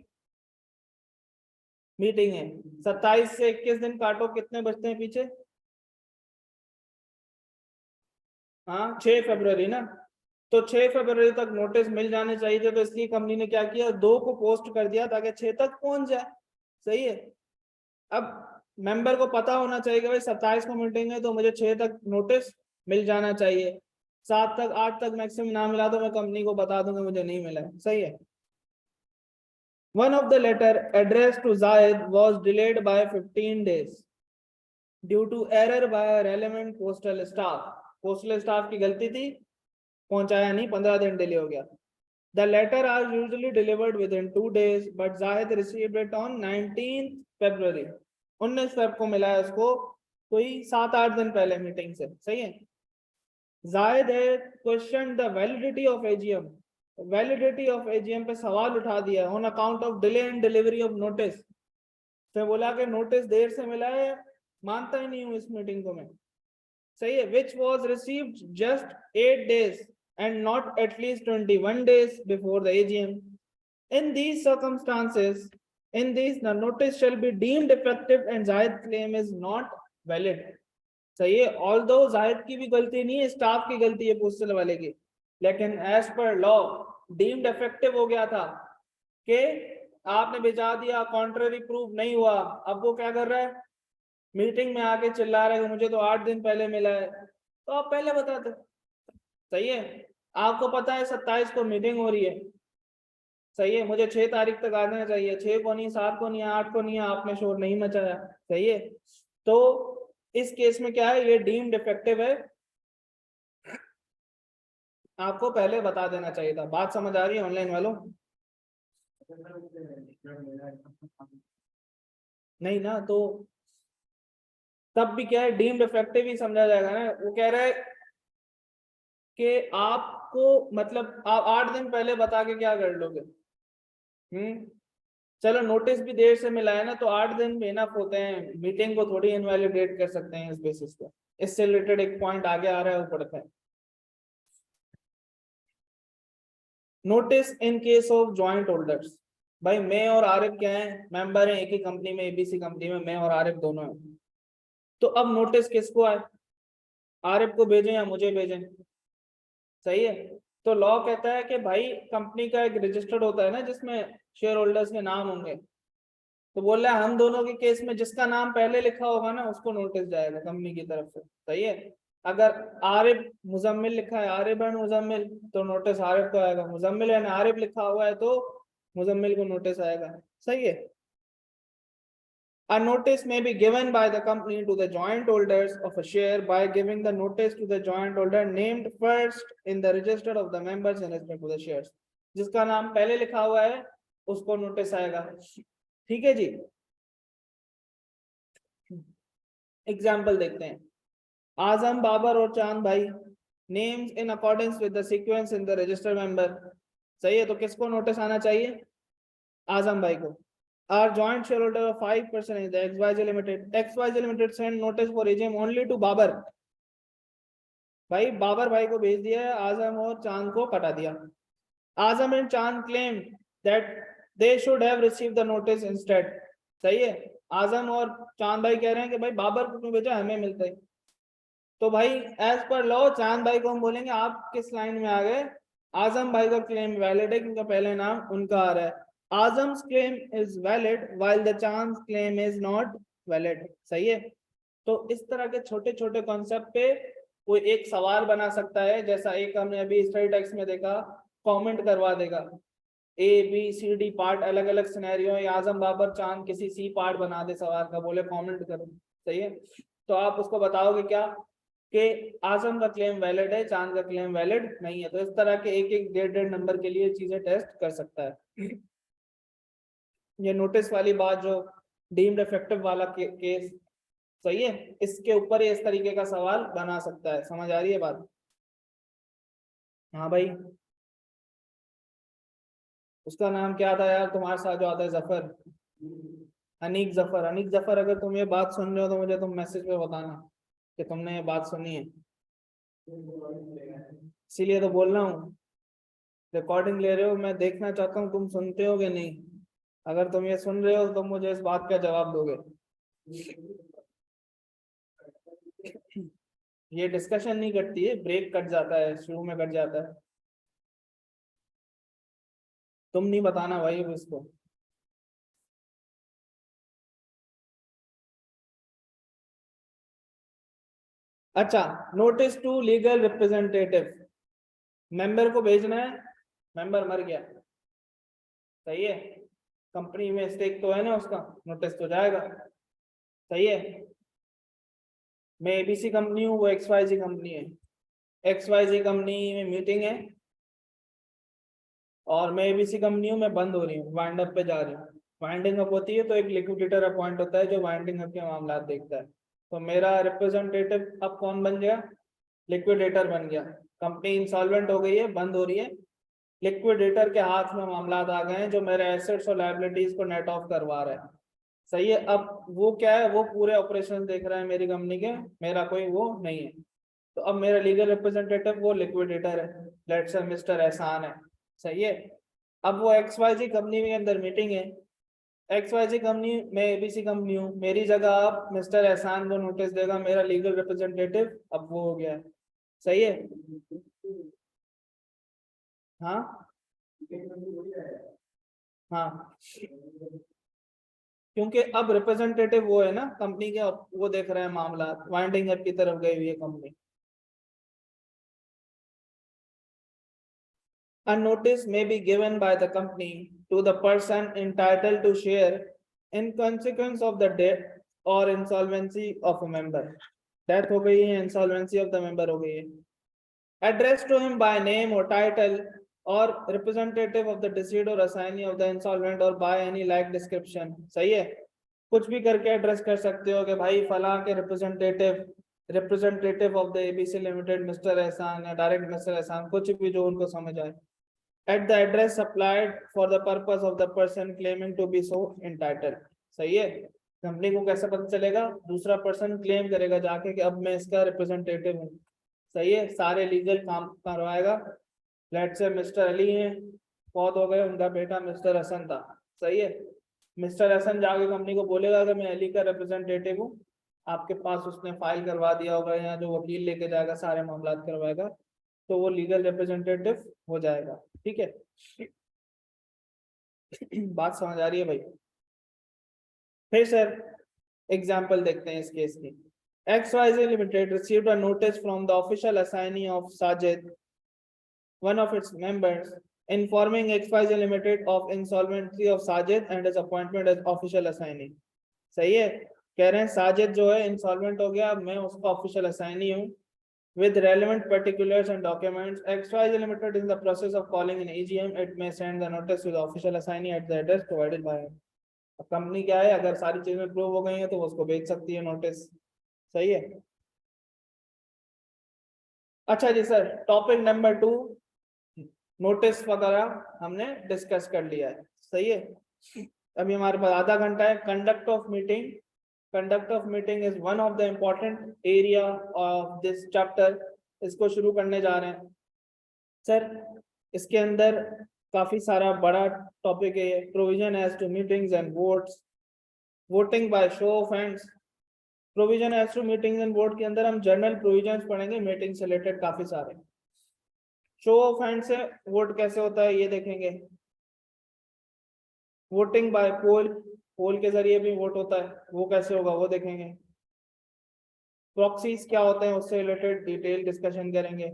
मीटिंग है। 27 से 21 दिन काटो, कितने बचते हैं पीछे? हाँ 6 फरवरी ना, तो 6 फरवरी तक नोटिस मिल जाने चाहिए थे, तो इसलिए कंपनी ने क्या किया, 2 को पोस्ट कर दिया ताकि 6 तक पहुंच जाए। सही है। अब मेंबर को पता होना चाहिए कि भाई 27 को मीटिंग है तो मुझे 6 तक नोटिस मिल जाना चाहिए। 7 तक 8 तक मैक्सिमम ना मिला तो मैं कंपनी को बता दूंगा मुझे नहीं मिला है। सही है। One of the letter addressed to Zahid was delayed by 15 days due to error by a relevant postal staff. Postal staff की गलती थी, पहुंचाया नहीं, 15 दिन डिले हो गया। The letter are usually delivered within 2 days, but Zahid received it on 19th February. 19 Feb को मिला है उसको, कोई 7-8 दिन पहले मीटिंग से। सही है। Zahid had questioned the validity of AGM, validity of AGM पे सवाल उठा दिया on account of delay in delivery of notice. तो बोला कि नोटिस देर से मिला है, मानता ही नहीं हूं इस मीटिंग को मैं। सही है। Which was received just 8 days and not at least 21 days before the AGM. In these circumstances, in these the notice shall be deemed effective and Zahid claim is not valid. सही है। Although Zahid की भी गलती नहीं है, staff की गलती है पोस्टल वाले की, लेकिन as per law deemed effective हो गया था कि आपने भिजा दिया, कॉन्ट्ररी प्रूफ नहीं हुआ। अब वो क्या कर रहा है, मीटिंग में आके चिल्ला रहा है कि मुझे तो 8 दिन पहले मिला है, तो आप पहले बताते। सही है। आपको पता है 27 को मीटिंग हो रही है, सही है, मुझे 6 तारीख तक आ जाना चाहिए, 6 को नहीं, 7 को नहीं, 8 को नहीं, आपने शोर नहीं मचाया। सही है, तो इस केस में क्या है, ये डीम्ड डिफेक्टिव है, आपको पहले बता देना चाहिए था। बात समझ आ रही है ऑनलाइन वालों? नहीं ना, तो तब भी क्या है, डीम्ड डिफेक्टिव ही समझा जाएगा ना। वो कह रहा है कि आपको मतलब आप 8 दिन पहले बता के क्या कर लोगे। चलो नोटिस भी देर से मिला है ना, तो 8 दिन भी इनफ होते हैं, मीटिंग को थोड़ी इनवैलिडेट कर सकते हैं इस बेसिस पे। इससे रिलेटेड एक पॉइंट आगे आ रहा है, वो पढ़ते हैं। Notice in case of joint holders. भाई मैं और आरिफ क्या है, मेंबर हैं एक ही कंपनी में, एबीसी कंपनी में, मैं और आरिफ दोनों हैं। तो अब नोटिस किसको आए, आरिफ को भेजें या मुझे भेजें? सही है, तो लॉ कहता है कि भाई कंपनी का एक रजिस्टर्ड होता है ना जिसमें शेयर होल्डर्स के नाम होंगे, तो बोल रहा है हम दोनों के केस में जिसका नाम पहले लिखा होगा ना उसको नोटिस जाएगा कंपनी की तरफ से। सही है, अगर आरिफ मुजम्मिल लिखा है, आरिफ एंड मुजम्मिल, तो नोटिस आरिफ को आएगा। मुजम्मिल एंड आरिफ लिखा हुआ है तो मुजम्मिल को नोटिस आएगा। सही है, a notice may be given by the company to the joint holders of a share by giving the notice to the joint holder named first in the register of the members in respect to the shares। जिसका नाम पहले लिखा हुआ है उसको notice आएगा। ठीक है जी, एग्जाम्पल देखते हैं। आजम, बाबर और चांद भाई, names in accordance with the sequence in the register member. सही है, तो किसको नोटिस आना चाहिए, आजम भाई को। Are joint share holder of 5% in the XYZ Limited, XYZ Limited send notice for AGM only to Babar. भाई बाबर भाई को भेज दिया है, आजम और चांद को कटा दिया। आजम एंड चांद claim that they should have receive the notice instead. सही है, आजम और चांद भाई कह रहे हैं कि भाई बाबर को क्यों भेजा, हमें मिलता है। तो भाई एज पर लॉ चांद भाई को हम बोलेंगे आप किस लाइन में आ गए, आजम भाई का क्लेम वैलिड है क्योंकि पहले नाम उनका आ रहा है। Azam's claim is valid while the Chand claim is not valid. सही है, तो इस तरह के छोटे छोटे कॉन्सेप्ट पे कोई एक सवाल बना सकता है, जैसा एक हमने अभी स्टडी टेक्स्ट में देखा, कमेंट करवा देगा A B C D part, अलग अलग सिनेरियो, या आजम बाबर चांद किसी सी पार्ट बना दे सवाल का, बोले कमेंट करो। सही है, तो आप उसको बताओगे क्या कि आजम का क्लेम वैलिड है, चांद का क्लेम वैलिड नहीं है। तो इस तरह के एक एक 1.5 नंबर के लिए चीजें टेस्ट कर सकता है। ये नोटिस वाली बात जो डीम्ड इफेक्टिव वाला केस, सही है, इसके ऊपर ही इस तरीके का सवाल बना सकता है। समझ आ रही है बात? हाँ भाई, उसका नाम क्या था यार तुम्हारे साथ जो आता है, जफर, अनीक जफर। अनीक जफर, अगर तुम ये बात सुन रहे हो तो मुझे तुम मैसेज पे बताना कि तुमने ये बात सुनी है, इसीलिए तो बोल रहा हूँ। रिकॉर्डिंग ले रहे हो, मैं देखना चाहता हूँ तुम सुनते हो कि नहीं। अगर तुम ये सुन रहे हो तो मुझे इस बात का जवाब दोगे। ये डिस्कशन नहीं करती है, ब्रेक कट जाता है, शुरू में कट जाता है। तुम नहीं बताना भाई अब इसको। अच्छा, notice to legal representative, member को भेजना है, मेंबर मर गया। सही है, कंपनी में स्टेक तो है ना उसका, नोटिस तो जाएगा। सही है, मैं एबीसी कंपनी हूँ, वो एक्सवाईजी कंपनी है, एक्सवाईजी कंपनी में मीटिंग है और मैं एबीसी कंपनी हूँ, मैं बंद हो रही हूँ, वाइंड अप पे जा रही हूँ। वाइंडिंग अप होती है तो एक लिक्विडेटर अपॉइंट होता है जो वाइंडिंग अप के मामला देखता है। तो मेरा रिप्रेजेंटेटिव अब कौन बन गया, लिक्विडेटर बन गया। कंपनी इंसॉल्वेंट हो गई है, बंद हो रही है, लिक्विडेटर के हाथ में मामला आ गए हैं जो मेरे एसेट्स और लायबिलिटीज को नेट ऑफ करवा रहा है। सही है, अब वो क्या है, वो पूरे ऑपरेशन देख रहा है मेरी कंपनी के, मेरा कोई वो नहीं है। तो अब मेरा लीगल रिप्रेजेंटेटिव वो लिक्विडेटर है, लेट्स से मिस्टर एहसान है। सही है, अब वो एक्सवाईजी कंपनी के अंदर मीटिंग है, एक्सवाईजी कंपनी, मैं एबीसी कंपनी हूँ, मेरी जगह अब मिस्टर एहसान को नोटिस देगा मेरा लीगल रिप्रेजेंटेटिव, अब वो हो गया है। सही है, हाँ हाँ, क्योंकि अब रिप्रेजेंटेटिव वो है ना कंपनी के, वो देख रहे हैं मामला, वाइंडिंग अप की तरफ गई हुई है company. A notice may be given by the company to the person entitled to share in consequence of the death or insolvency of a member. Death हो गई है, insolvency of the member हो गई है. Addressed to him by name or title or representative of the deceased or assignee of the insolvent or by any like description. सही है, कुछ भी करके एड्रेस कर सकते हो कि भाई फला के representative of the ABC limited mister एहसान या डायरेक्ट मिस्टर एहसान, कुछ भी जो उनको समझ आए. At the address supplied for the purpose of the person claiming to be so entitled. सही है, कंपनी को कैसे पता चलेगा? दूसरा पर्सन क्लेम करेगा जाके कि अब मैं इसका रिप्रेजेंटेटिव हूँ. सही है, सारे लीगल काम करवाएगा. लेट्स से मिस्टर अली हैं, बहुत हो गए, उनका बेटा मिस्टर हसन था. सही है, मिस्टर हसन जाके कंपनी को बोलेगा कि मैं अली का रिप्रेजेंटेटिव हूँ. आपके पास उसने फाइल करवा दिया होगा या जो वकील लेके जाएगा सारे मामला करवाएगा, तो वो लीगल रिप्रेजेंटेटिव हो जाएगा. ठीक है, बात समझ आ रही है भाई? फिर सर एग्जांपल देखते हैं इस केस की. XYZ Limited received a notice from the official assignee of Sajid, one of its members, informing XYZ Limited of insolvency of Sajid and his appointment as official assignee. सही है, कह रहे हैं साजिद जो है इंसॉल्वेंट हो गया, मैं उसका ऑफिशियल असाइनी हूँ. With relevant particulars and documents, XYZ Limited is in the process of calling an AGM. It may send the notice to the official assignee at the address provided by him. अब company क्या है, अगर सारी चीजें prove हो गई हैं तो उसको भेज सकती है नोटिस. सही है. अच्छा जी सर, टॉपिक नंबर 2, नोटिस वगैरह हमने डिस्कस कर लिया है. सही है, अभी हमारे पास आधा घंटा है. Conduct of meeting. Conduct of meeting is one of the important area of this chapter. इसको शुरू करने जा रहे हैं सर. इसके अंदर काफी सारा बड़ा टॉपिक है. Provision as to meetings and votes, voting by show of hands. Provision as to meetings and vote के अंदर हम जनरल प्रोविजंस पढ़ेंगे, मीटिंग से रिलेटेड काफी सारे. शो ऑफ हैंड से वोट कैसे होता है ये देखेंगे. वोटिंग बाय पोल, पोल के जरिए भी वोट होता है, वो कैसे होगा वो देखेंगे. प्रॉक्सीज क्या होते हैं उससे रिलेटेड डिटेल डिस्कशन करेंगे.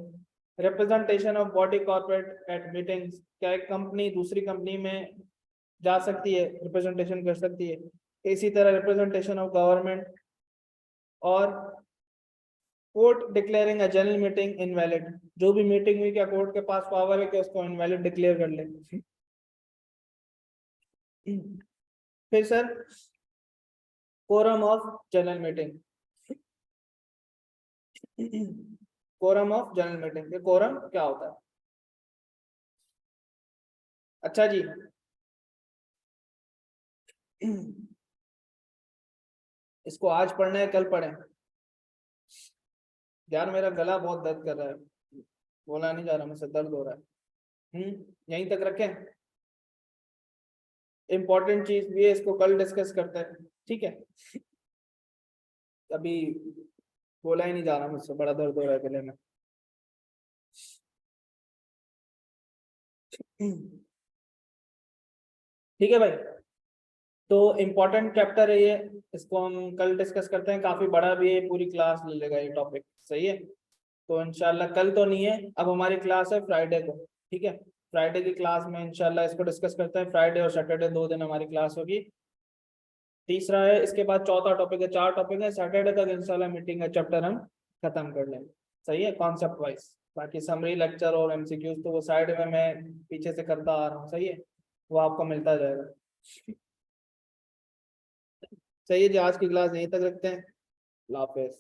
Representation of body corporate at meetings, क्या एक कंपनी दूसरी कंपनी में जा सकती है, रिप्रेजेंटेशन कर सकती है. इसी तरह रिप्रेजेंटेशन ऑफ गवर्नमेंट. और court declaring a general meeting invalid, जो भी मीटिंग हुई क्या कोर्ट के पास पावर है कि उसको इनवैलिड डिक्लेयर कर ले. फिर sir quorum of general meeting. Quorum of general meeting, quorum क्या होता है? अच्छा जी, इसको आज पढ़ना है कल पढ़ें? यार मेरा गला बहुत दर्द कर रहा है, बोला नहीं जा रहा, मुझसे दर्द हो रहा है. यहीं तक रखें, इंपॉर्टेंट चीज भी है, इसको कल डिस्कस करते हैं. ठीक है, अभी बोला ही नहीं जा रहा, मुझसे बड़ा दर्द हो रहा है गले में. ठीक है भाई, तो इम्पोर्टेंट चैप्टर है ये, इसको हम कल डिस्कस करते हैं. काफी बड़ा भी है, पूरी क्लास ले लेगा ये टॉपिक. सही है, तो इंशाल्लाह कल तो नहीं है, अब हमारी क्लास है फ्राइडे को. ठीक है, फ्राइडे की क्लास में इंशाल्लाह इसको डिस्कस करते हैं. फ्राइडे और सैटरडे 2 दिन हमारी क्लास होगी. तीसरा है, इसके बाद चौथा टॉपिक है. 4 टॉपिक है, सैटरडे तक इंशाल्लाह मीटिंग का चैप्टर हम खत्म कर लेंगे. सही है, कॉन्सेप्ट वाइज. बाकी समरी लेक्चर और एमसीक्यूज तो वो साइड में मैं पीछे से करता आ रहा हूँ. सही है, वो आपको मिलता जाएगा. सही है जी, आज की क्लास यहीं तक रखते हैं. अल्लाह हाफिज़.